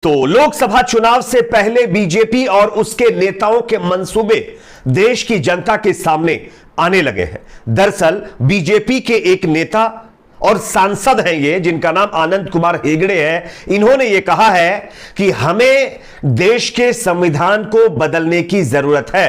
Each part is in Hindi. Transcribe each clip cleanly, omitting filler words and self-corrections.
तो लोकसभा चुनाव से पहले बीजेपी और उसके नेताओं के मंसूबे देश की जनता के सामने आने लगे हैं। दरअसल बीजेपी के एक नेता और सांसद हैं ये, जिनका नाम आनंद कुमार हेगड़े है। इन्होंने ये कहा है कि हमें देश के संविधान को बदलने की जरूरत है।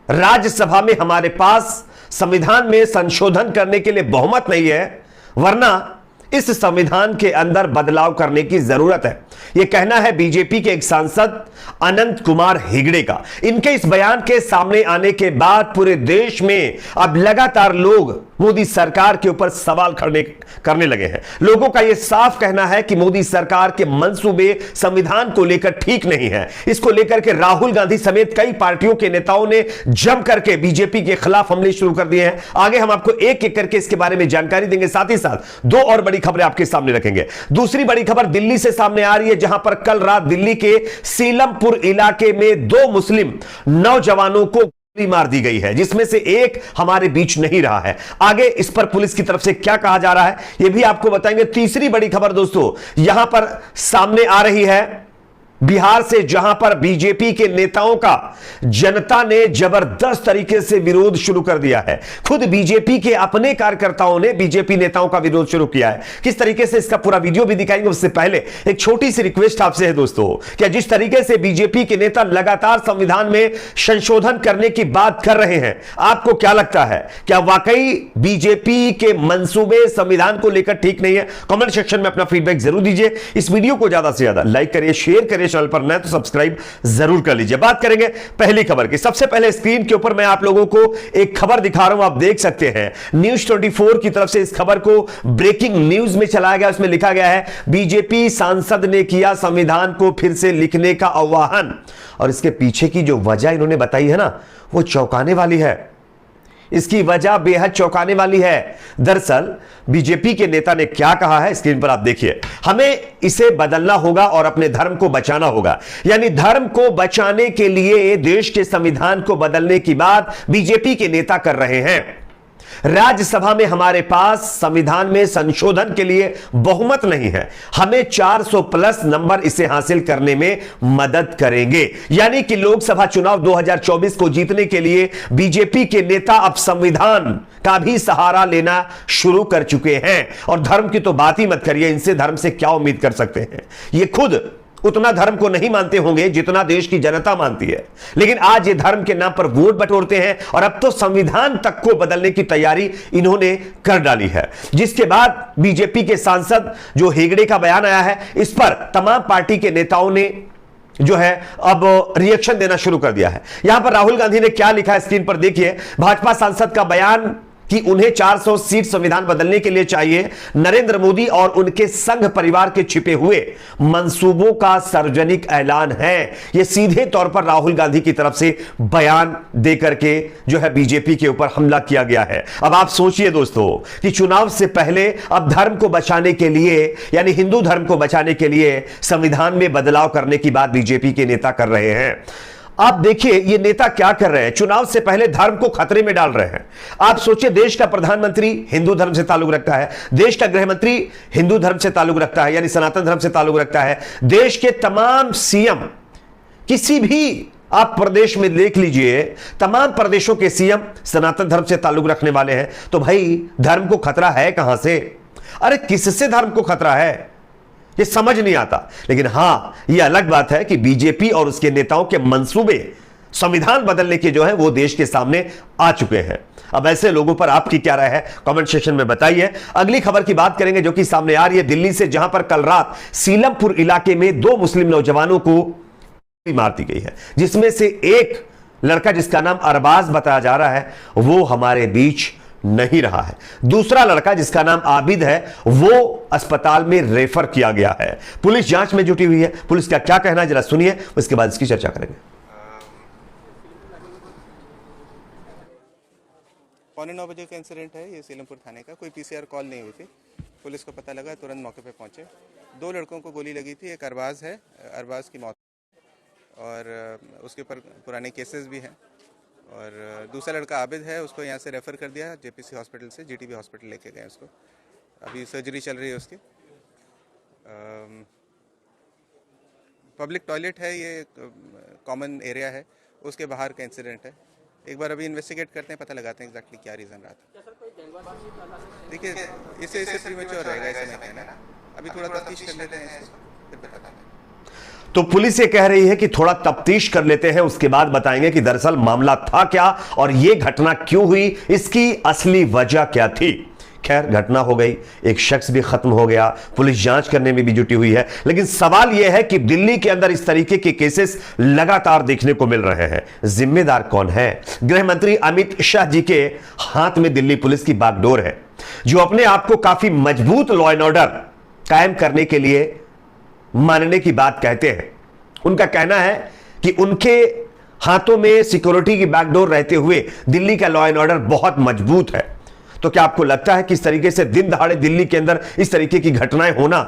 राज्यसभा में हमारे पास संविधान में संशोधन करने के लिए बहुमत नहीं है, वरना इस संविधान के अंदर बदलाव करने की जरूरत है। यह कहना है बीजेपी के एक सांसद अनंत कुमार हेगड़े का। इनके इस बयान के सामने आने के बाद पूरे देश में अब लगातार लोग मोदी सरकार के ऊपर सवाल करने लगे हैं। लोगों का यह साफ कहना है कि मोदी सरकार के मंसूबे संविधान को लेकर ठीक नहीं है। इसको लेकर के राहुल गांधी समेत कई पार्टियों के नेताओं ने जम करके बीजेपी के खिलाफ हमले शुरू कर दिए हैं। आगे हम आपको एक एक करके इसके बारे में जानकारी देंगे, साथ ही साथ दो और बड़ी खबरें आपके सामने रखेंगे। दूसरी बड़ी खबर दिल्ली से सामने आ रही है, जहां पर कल रात दिल्ली के सीलमपुर इलाके में दो मुस्लिम नौजवानों को गोली मार दी गई है, जिसमें से एक हमारे बीच नहीं रहा है। आगे इस पर पुलिस की तरफ से क्या कहा जा रहा है यह भी आपको बताएंगे। तीसरी बड़ी खबर दोस्तों यहां पर सामने आ रही है बिहार से, जहां पर बीजेपी के नेताओं का जनता ने जबरदस्त तरीके से विरोध शुरू कर दिया है। खुद बीजेपी के अपने कार्यकर्ताओं ने बीजेपी नेताओं का विरोध शुरू किया है। किस तरीके से इसका पूरा वीडियो भी दिखाएंगे, उससे पहले एक छोटी सी रिक्वेस्ट आपसे है दोस्तों, क्या जिस तरीके से बीजेपी के नेता लगातार संविधान में संशोधन करने की बात कर रहे हैं, आपको क्या लगता है, क्या वाकई बीजेपी के मंसूबे संविधान को लेकर ठीक नहीं है? कमेंट सेक्शन में अपना फीडबैक जरूर दीजिए। इस वीडियो को ज्यादा से ज्यादा लाइक करिए, शेयर करिए, चैनल पर नए तो सब्सक्राइब जरूर कर लीजिए। बात करेंगे पहली खबर की। सबसे पहले स्क्रीन के ऊपर मैं आप लोगों को एक खबर दिखा रहा हूं, आप देख सकते हैं न्यूज 24 की तरफ से इस खबर को ब्रेकिंग न्यूज में चलाया गया। उसमें लिखा गया है बीजेपी सांसद ने किया संविधान को फिर से लिखने का आह्वान, और इसके पीछे की जो वजह इन्होंने बताई है ना, वो चौंकाने वाली है। इसकी वजह बेहद चौंकाने वाली है। दरअसल बीजेपी के नेता ने क्या कहा है, स्क्रीन पर आप देखिए। हमें इसे बदलना होगा और अपने धर्म को बचाना होगा। यानी धर्म को बचाने के लिए देश के संविधान को बदलने की बात बीजेपी के नेता कर रहे हैं। राज्यसभा में हमारे पास संविधान में संशोधन के लिए बहुमत नहीं है, हमें 400 प्लस नंबर इसे हासिल करने में मदद करेंगे। यानी कि लोकसभा चुनाव 2024 को जीतने के लिए बीजेपी के नेता अब संविधान का भी सहारा लेना शुरू कर चुके हैं। और धर्म की तो बात ही मत करिए, इनसे धर्म से क्या उम्मीद कर सकते हैं। ये खुद उतना धर्म को नहीं मानते होंगे जितना देश की जनता मानती है, लेकिन आज ये धर्म के नाम पर वोट बटोरते हैं और अब तो संविधान तक को बदलने की तैयारी इन्होंने कर डाली है। जिसके बाद बीजेपी के सांसद जो हेगड़े का बयान आया है, इस पर तमाम पार्टी के नेताओं ने जो है अब रिएक्शन देना शुरू कर दिया है। यहां पर राहुल गांधी ने क्या लिखा है, स्क्रीन पर देखिए। भाजपा सांसद का बयान कि उन्हें 400 सीट संविधान बदलने के लिए चाहिए, नरेंद्र मोदी और उनके संघ परिवार के छिपे हुए मंसूबों का सार्वजनिक ऐलान है। यह सीधे तौर पर राहुल गांधी की तरफ से बयान देकर के जो है बीजेपी के ऊपर हमला किया गया है। अब आप सोचिए दोस्तों कि चुनाव से पहले अब धर्म को बचाने के लिए, यानी हिंदू धर्म को बचाने के लिए संविधान में बदलाव करने की बात बीजेपी के नेता कर रहे हैं। आप देखिए ये नेता क्या कर रहे हैं, चुनाव से पहले धर्म को खतरे में डाल रहे हैं। आप सोचिए, देश का प्रधानमंत्री हिंदू धर्म से ताल्लुक रखता है, देश का गृह मंत्री हिंदू धर्म से ताल्लुक रखता है, यानी सनातन धर्म से ताल्लुक रखता है। देश के तमाम सीएम, किसी भी आप प्रदेश में देख लीजिए, तमाम प्रदेशों के सीएम सनातन धर्म से ताल्लुक रखने वाले हैं। तो भाई धर्म को खतरा है कहां से? अरे किससे धर्म को खतरा है, ये समझ नहीं आता। लेकिन हां, यह अलग बात है कि बीजेपी और उसके नेताओं के मंसूबे संविधान बदलने के जो है वो देश के सामने आ चुके हैं। अब ऐसे लोगों पर आपकी क्या राय है, कमेंट सेक्शन में बताइए। अगली खबर की बात करेंगे जो कि सामने आ रही है दिल्ली से, जहां पर कल रात सीलमपुर इलाके में दो मुस्लिम नौजवानों को मार दी गई है, जिसमें से एक लड़का जिसका नाम अरबाज बताया जा रहा है वो हमारे बीच नहीं रहा है। दूसरा लड़का जिसका नाम आबिद है वो अस्पताल में रेफर किया गया है। पुलिस जांच में जुटी हुई है। पुलिस का क्या कहना है जरा सुनिए, उसके बाद इसकी चर्चा करेंगे। 9:15 बजे का इंसिडेंट है ये, सीलमपुर थाने का। कोई पीसीआर कॉल नहीं हुई थी, पुलिस को पता लगा, तुरंत मौके पे पहुंचे। दो लड़कों को गोली लगी थी, एक अरबाज है, अरबाज की मौत और उसके ऊपर पुराने केसेस भी हैं, और दूसरा लड़का आबिद है, उसको यहाँ से रेफ़र कर दिया जेपीसी हॉस्पिटल से, जीटीबी हॉस्पिटल लेके गए उसको। अभी सर्जरी चल रही है उसकी। पब्लिक टॉयलेट है, ये कॉमन एरिया है, उसके बाहर का इंसिडेंट है। एक बार अभी इन्वेस्टिगेट करते हैं, पता लगाते हैं एग्जैक्टली क्या रीज़न रहा था। देखिए इससे प्रीमेच्योर रहेगा ऐसा नहीं कहना, अभी थोड़ा तफ्तीश कर लेते हैं इसको, फिर बताते हैं। तो पुलिस ये कह रही है कि थोड़ा तफ्तीश कर लेते हैं, उसके बाद बताएंगे कि दरअसल मामला था क्या और यह घटना क्यों हुई, इसकी असली वजह क्या थी। खैर घटना हो गई, एक शख्स भी खत्म हो गया, पुलिस जांच करने में भी जुटी हुई है, लेकिन सवाल यह है कि दिल्ली के अंदर इस तरीके के केसेस लगातार देखने को मिल रहे हैं। जिम्मेदार कौन है? गृह मंत्री अमित शाह जी के हाथ में दिल्ली पुलिस की बागडोर है, जो अपने आप को काफी मजबूत लॉ एंड ऑर्डर कायम करने के लिए मानने की बात कहते हैं। उनका कहना है कि उनके हाथों में सिक्योरिटी की बैकडोर रहते हुए दिल्ली का लॉ एंड ऑर्डर बहुत मजबूत है। तो क्या आपको लगता है कि इस तरीके से दिन दहाड़े दिल्ली के अंदर इस तरीके की घटनाएं होना,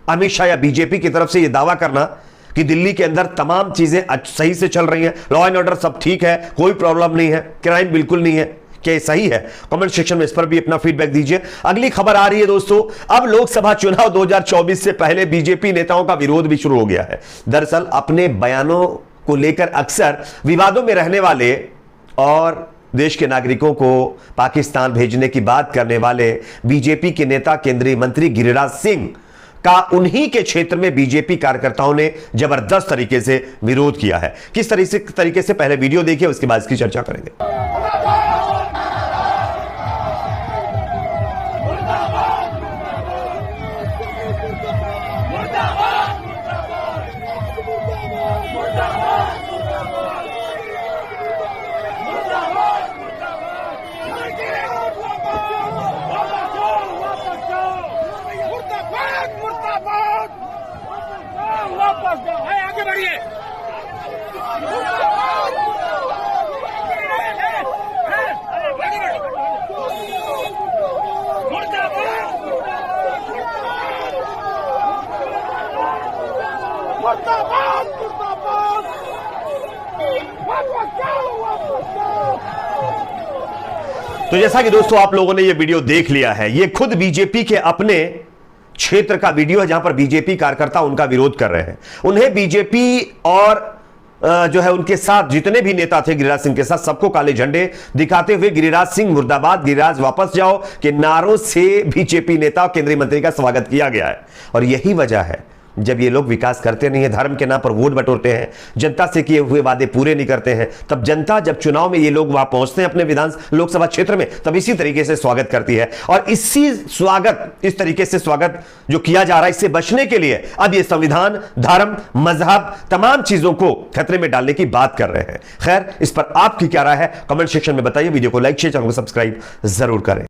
अमित शाह या बीजेपी की तरफ से यह दावा करना कि दिल्ली के अंदर तमाम चीजें सही से चल रही हैं, लॉ एंड ऑर्डर सब ठीक है, कोई प्रॉब्लम नहीं है, क्राइम बिल्कुल नहीं है, क्या सही है? कमेंट सेक्शन में इस पर भी अपना फीडबैक दीजिए। अगली खबर आ रही है दोस्तों, अब लोकसभा चुनाव 2024 से पहले बीजेपी नेताओं का विरोध भी शुरू हो गया है। दरअसल अपने बयानों को लेकर अक्सर विवादों में रहने वाले और देश के नागरिकों को पाकिस्तान भेजने की बात करने वाले बीजेपी के नेता केंद्रीय मंत्री गिरिराज सिंह का उन्हीं के क्षेत्र में बीजेपी कार्यकर्ताओं ने जबरदस्त तरीके से विरोध किया है। किस तरीके से पहले वीडियो देखिए, उसके बाद इसकी चर्चा करेंगे। आगे बढ़िए। तो जैसा कि दोस्तों आप लोगों ने यह वीडियो देख लिया है, यह खुद बीजेपी के अपने क्षेत्र का वीडियो है, जहां पर बीजेपी कार्यकर्ता उनका विरोध कर रहे हैं। उन्हें बीजेपी और जो है उनके साथ जितने भी नेता थे गिरिराज सिंह के साथ, सबको काले झंडे दिखाते हुए गिरिराज सिंह मुर्दाबाद, गिरिराज वापस जाओ के नारों से बीजेपी नेता केंद्रीय मंत्री का स्वागत किया गया है। और यही वजह है, जब ये लोग विकास करते नहीं है, धर्म के नाम पर वोट बटोरते हैं, जनता से किए हुए वादे पूरे नहीं करते हैं, तब जनता जब चुनाव में ये लोग वहां पहुंचते हैं अपने लोकसभा क्षेत्र में, तब इसी तरीके से स्वागत करती है। और इस तरीके से स्वागत जो किया जा रहा है, इससे बचने के लिए अब ये संविधान, धर्म, मजहब, तमाम चीजों को खतरे में डालने की बात कर रहे हैं। खैर, इस पर आपकी क्या राय है? कमेंट सेक्शन में बताइए। वीडियो को लाइक शेयर, चैनल को सब्सक्राइब जरूर करें।